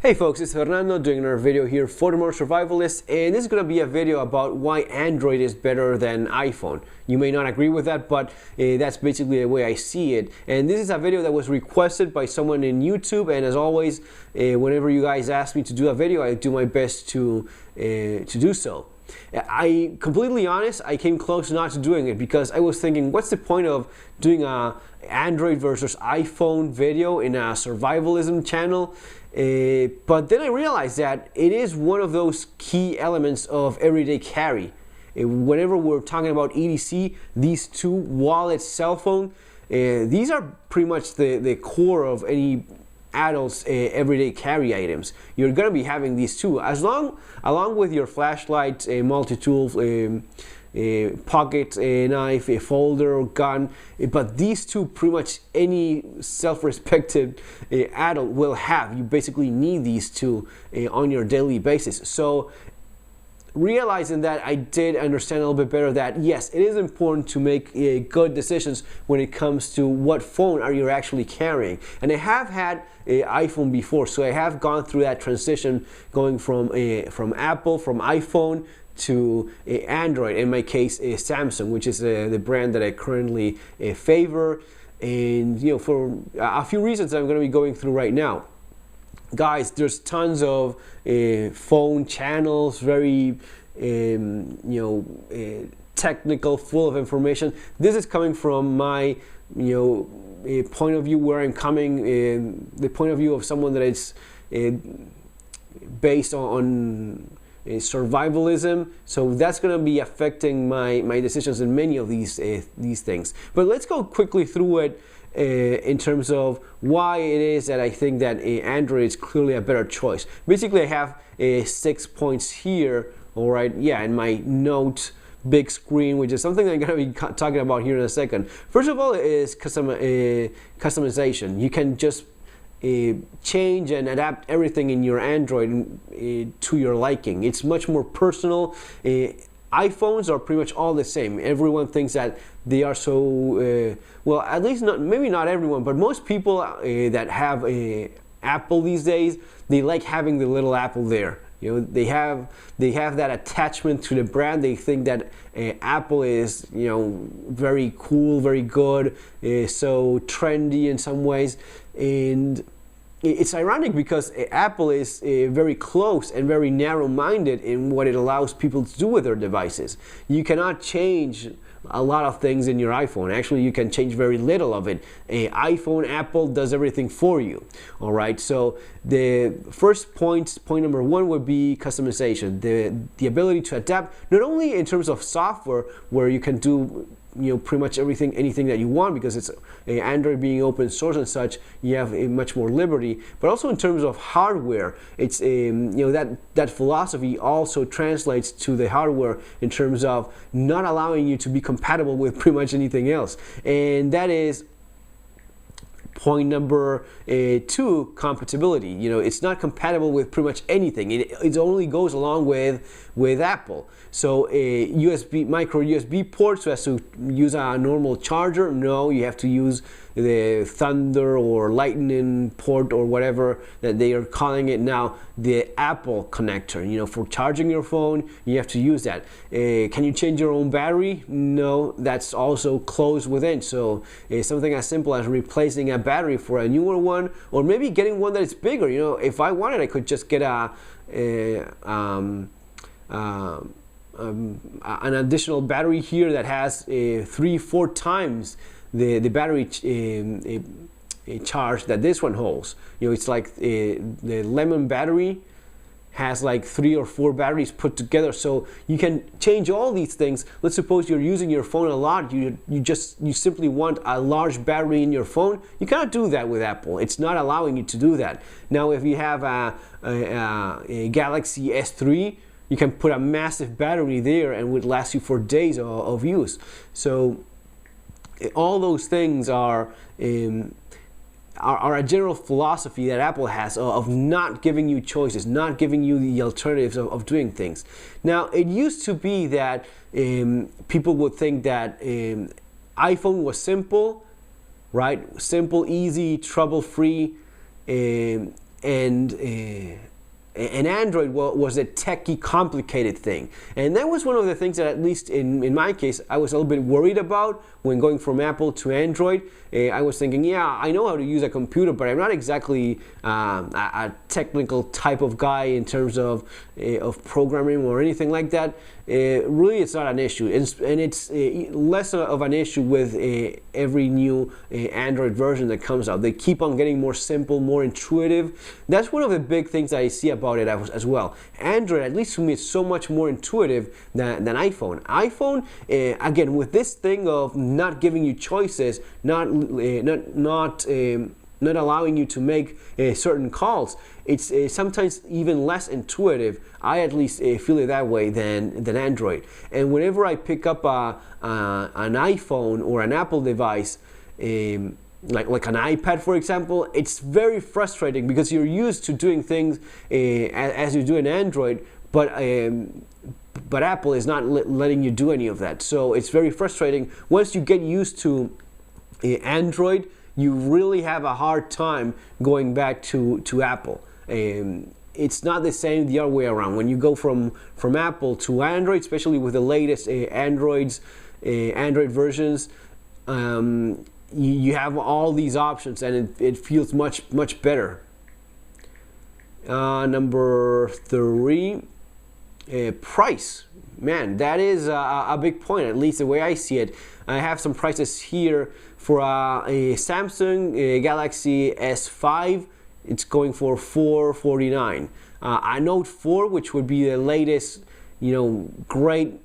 Hey folks, it's Fernando doing another video here for the More Survivalist, and this is going to be a video about why Android is better than iPhone. You may not agree with that, but that's basically the way I see it. And this is a video that was requested by someone in YouTube, and as always, whenever you guys ask me to do a video, I do my best to do so. I completely honest, I came close not to doing it because I was thinking, what's the point of doing a Android versus iPhone video in a survivalism channel? But then I realized that it is one of those key elements of everyday carry. Whenever we're talking about EDC, these two, wallet, cell phone, these are pretty much the core of any adult's everyday carry items. You're going to be having these two, along with your flashlight, multi-tool, pocket knife, a folder, gun, but these two pretty much any self-respected adult will have. You basically need these two on your daily basis. So realizing that, I did understand a little bit better that yes, it is important to make good decisions when it comes to what phone are you actually carrying. And I have had an iPhone before, so I have gone through that transition going from Apple, from iPhone to Android, in my case Samsung, which is the brand that I currently favor, and for a few reasons I'm going to be going through right now. Guys, there's tons of phone channels, very technical, full of information. This is coming from my point of view, where I'm coming, the point of view of someone that is based on survivalism, so that's going to be affecting my decisions in many of these things. But let's go quickly through it in terms of why it is that I think that Android is clearly a better choice. Basically, I have 6 points here. All right, yeah, in my note big screen, which is something I'm going to be talking about here in a second. First of all, is customization. You can just change and adapt everything in your Android to your liking. It's much more personal. iPhones are pretty much all the same. Everyone thinks that they are so well, at least maybe not everyone, but most people that have Apple these days, they like having the little Apple there. They have that attachment to the brand. They think that Apple is very cool, very good, so trendy in some ways. And it's ironic because Apple is very close and very narrow-minded in what it allows people to do with their devices. You cannot change a lot of things in your iPhone. Actually, you can change very little of it. iPhone, Apple does everything for you. All right, so the first point number one would be customization. The ability to adapt, not only in terms of software, where you can do pretty much anything that you want, because it's Android being open source and such, you have much more liberty, but also in terms of hardware. It's that philosophy also translates to the hardware in terms of not allowing you to be compatible with pretty much anything else, and that is point number 2, compatibility. It's not compatible with pretty much anything. It only goes along with Apple. So a micro USB port, so as to use a normal charger, no, you have to use the Thunder or Lightning port or whatever that they are calling it now, the Apple connector. For charging your phone, you have to use that. Can you change your own battery? No, that's also closed within. So something as simple as replacing a battery for a newer one, or maybe getting one that is bigger. If I wanted, I could just get an additional battery here that has 3-4 times the battery charge that this one holds. It's like the Lemon battery has like 3 or 4 batteries put together, so you can change all these things. Let's suppose you're using your phone a lot, you simply want a large battery in your phone. You cannot do that with Apple. It's not allowing you to do that. Now, if you have a Galaxy S3, you can put a massive battery there and it would last you for days of use. So all those things are a general philosophy that Apple has of not giving you choices, not giving you the alternatives of doing things. Now, it used to be that people would think that iPhone was simple, right? Simple, easy, trouble-free, and Android was a techie, complicated thing. And that was one of the things that, at least in my case, I was a little bit worried about when going from Apple to Android. I was thinking, yeah, I know how to use a computer, but I'm not exactly a technical type of guy in terms of programming or anything like that. Really, it's not an issue. And it's less of an issue with every new Android version that comes out. They keep on getting more simple, more intuitive. That's one of the big things I see about it as well. Android, at least to me, is so much more intuitive than iPhone. iPhone, again, with this thing of not giving you choices, not allowing you to make certain calls, it's sometimes even less intuitive. I at least feel it that way than Android. And whenever I pick up an iPhone or an Apple device, like an iPad, for example, it's very frustrating because you're used to doing things as you do in Android, but Apple is not letting you do any of that. So it's very frustrating. Once you get used to Android, you really have a hard time going back to Apple. It's not the same the other way around. When you go from Apple to Android, especially with the latest Android versions, you have all these options, and it feels much better. Number 3, price. Man, that is a big point, at least the way I see it. I have some prices here for a Samsung Galaxy S5. It's going for $449. A Note 4, which would be the latest, great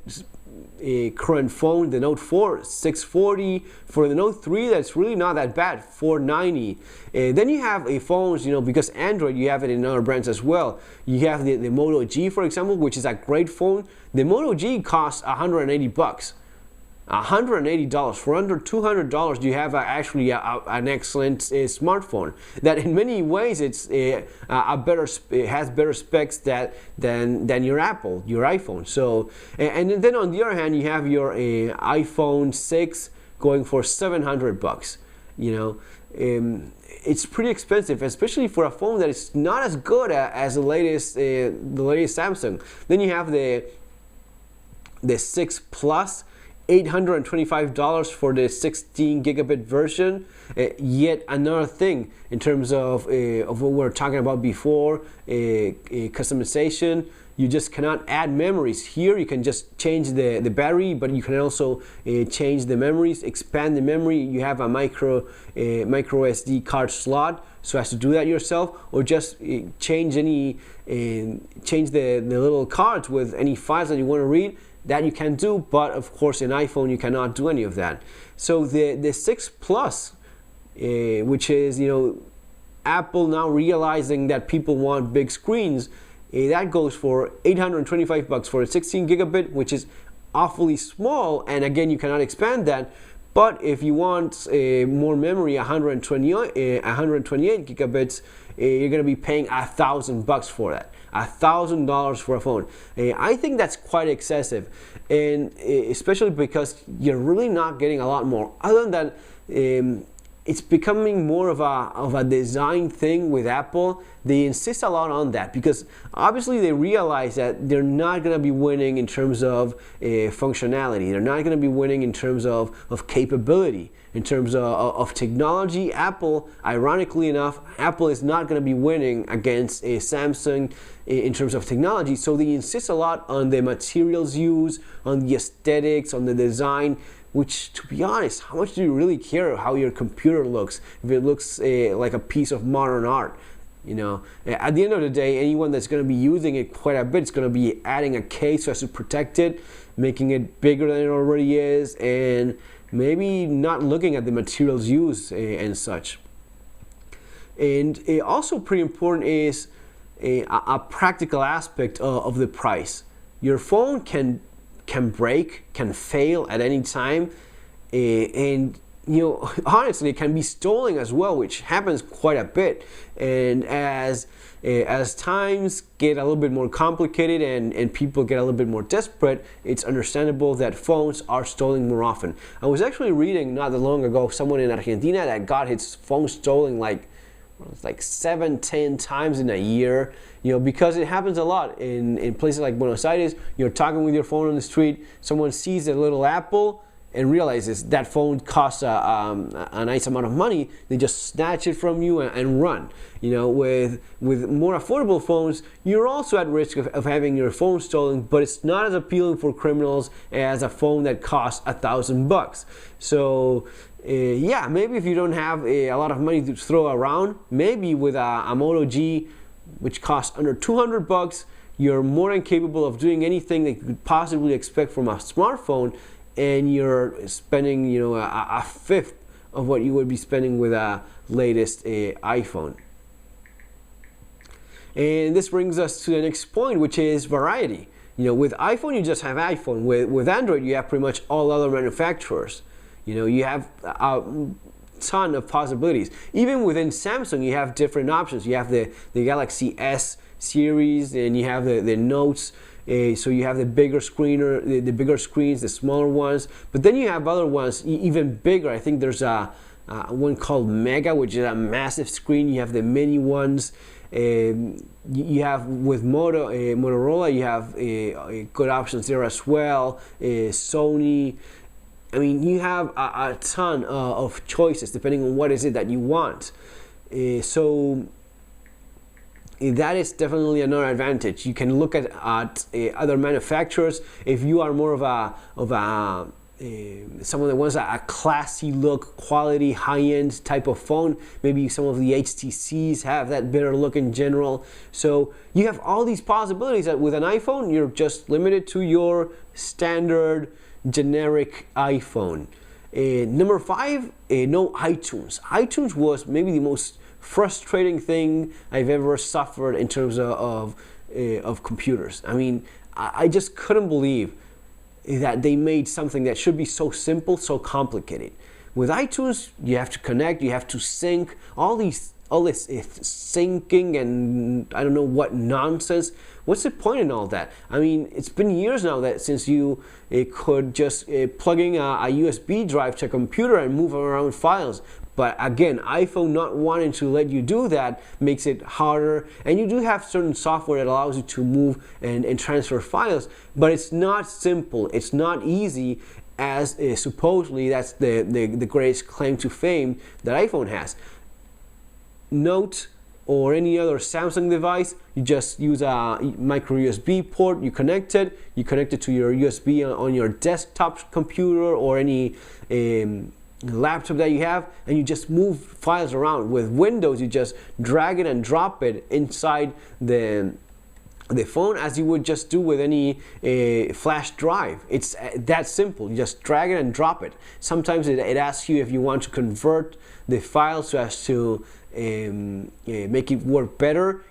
current phone, the Note 4, $640. For the Note 3, that's really not that bad, $490. Then you have phones, because Android, you have it in other brands as well. You have the Moto G, for example, which is a great phone. The Moto G costs $180. $180. For under $200, you have actually an excellent smartphone that, in many ways, it has better specs than your Apple, your iPhone. So, and then on the other hand, you have your iPhone 6 going for $700. It's pretty expensive, especially for a phone that is not as good as the latest Samsung. Then you have the 6 Plus. $825 for the 16 gigabit version. Yet another thing in terms of what we were talking about before, customization. You just cannot add memories. Here you can just change the battery, but you can also change the memories, expand the memory. You have a micro SD card slot, so as to do that yourself, or just change the little cards with any files that you want to read. That you can do, but of course in iPhone you cannot do any of that. So the 6 Plus, which is Apple now realizing that people want big screens, that goes for $825 for a 16 gigabit, which is awfully small, and again you cannot expand that. But if you want more memory, 128 gigabits, you're going to be paying $1,000 for that. $1,000 for a phone. I think that's quite excessive, and especially because you're really not getting a lot more. Other than that, it's becoming more of a design thing with Apple. They insist a lot on that because obviously they realize that they're not going to be winning in terms of functionality. They're not going to be winning in terms of capability. In terms of technology, Apple, ironically enough, Apple is not going to be winning against Samsung in terms of technology. So they insist a lot on the materials used, on the aesthetics, on the design. Which, to be honest, how much do you really care how your computer looks? If it looks like a piece of modern art, At the end of the day, anyone that's going to be using it quite a bit is going to be adding a case so as to protect it, making it bigger than it already is, and maybe not looking at the materials used and such. And also pretty important is a practical aspect of the price. Your phone can break, can fail at any time, and honestly it can be stolen as well, which happens quite a bit. And as times get a little bit more complicated and people get a little bit more desperate, it's understandable that phones are stolen more often. I was actually reading not that long ago someone in Argentina that got his phone stolen like it's like 7-10 times in a year, because it happens a lot in places like Buenos Aires. You're talking with your phone on the street, someone sees a little Apple and realizes that phone costs a nice amount of money. They just snatch it from you and run. With more affordable phones, you're also at risk of having your phone stolen, but it's not as appealing for criminals as a phone that costs $1,000. So yeah, maybe if you don't have a lot of money to throw around, maybe with a Moto G, which costs under $200, you're more than capable of doing anything that you could possibly expect from a smartphone, and you're spending a fifth of what you would be spending with a latest iPhone. And this brings us to the next point, which is variety. With iPhone, you just have iPhone. With Android, you have pretty much all other manufacturers. You have a ton of possibilities. Even within Samsung, you have different options. You have the Galaxy S series, and you have the Notes. So you have the bigger screener, the bigger screens, the smaller ones. But then you have other ones even bigger. I think there's one called Mega, which is a massive screen. You have the mini ones. You have with Motorola, you have good options there as well. Sony. I mean, you have a ton of choices depending on what is it that you want. So that is definitely another advantage. You can look at other manufacturers. If you are more of someone that wants a classy look, quality, high-end type of phone, maybe some of the HTCs have that better look in general. So you have all these possibilities that with an iPhone, you're just limited to your standard generic iPhone. Number 5, no iTunes. iTunes was maybe the most frustrating thing I've ever suffered in terms of computers. I mean, I just couldn't believe that they made something that should be so simple, so complicated. With iTunes, you have to connect, you have to sync, all this syncing and I don't know what nonsense. What's the point in all that? I mean, it's been years now that since you could just plug in a USB drive to a computer and move around files. But again, iPhone not wanting to let you do that makes it harder. And you do have certain software that allows you to move and transfer files, but it's not simple. It's not easy as supposedly that's the greatest claim to fame that iPhone has. Note or any other Samsung device, you just use a micro USB port, you connect it to your USB on your desktop computer or any laptop that you have, and you just move files around. With Windows, you just drag it and drop it inside the phone as you would just do with any flash drive. It's that simple. You just drag it and drop it. Sometimes it asks you if you want to convert the file so as to make it work better.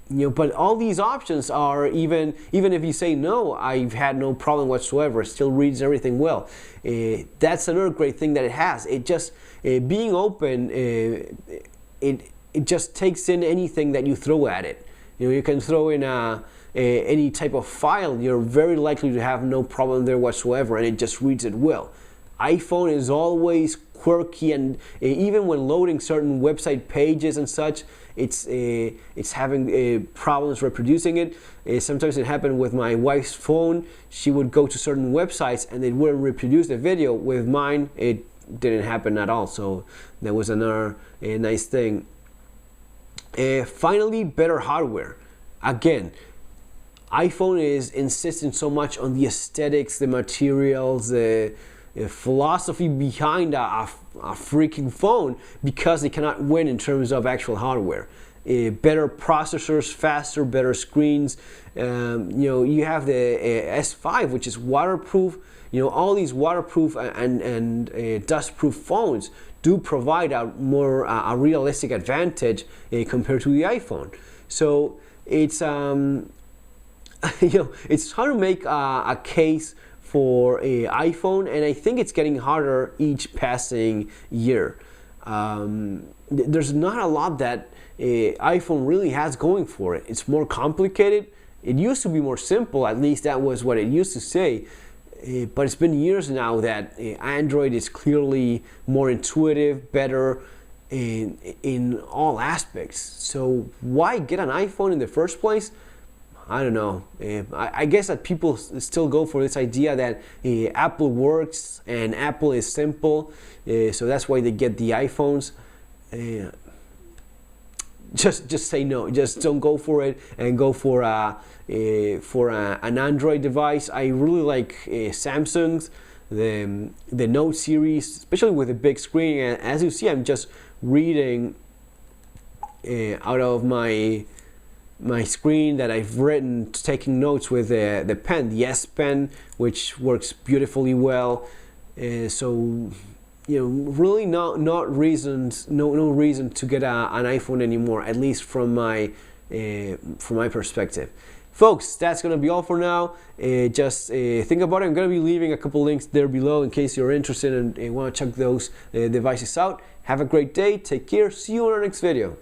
But all these options are, even if you say no, I've had no problem whatsoever, it still reads everything well. That's another great thing that it has. It just, being open, it just takes in anything that you throw at it. You can throw in any type of file, you're very likely to have no problem there whatsoever, and it just reads it well. iPhone is always quirky, and even when loading certain website pages and such, it's having problems reproducing it. Sometimes it happened with my wife's phone. She would go to certain websites and it wouldn't reproduce the video. With mine, it didn't happen at all. So that was another nice thing. Finally, better hardware. Again, iPhone is insisting so much on the aesthetics, the materials, the philosophy behind a freaking phone, because they cannot win in terms of actual hardware. Better processors, faster, better screens. You have the S5, which is waterproof. All these waterproof and dust-proof phones do provide a realistic advantage compared to the iPhone. So it's it's hard to make a case for a iPhone, and I think it's getting harder each passing year. There's not a lot that iPhone really has going for it. It's more complicated. It used to be more simple, at least that was what it used to say. But it's been years now that Android is clearly more intuitive, better. in all aspects. So why get an iPhone in the first place? I don't know. I guess that people still go for this idea that Apple works and Apple is simple, so that's why they get the iPhones. Just say no. Just don't go for it and go for an Android device. I really like Samsung's the Note series, especially with a big screen. And as you see, I'm just reading out of my screen that I've written, taking notes with the pen, the S Pen, which works beautifully well. So really no reason to get an iPhone anymore, at least from my perspective. Folks, that's going to be all for now. Just think about it. I'm going to be leaving a couple links there below in case you're interested and want to check those devices out. Have a great day. Take care. See you in our next video.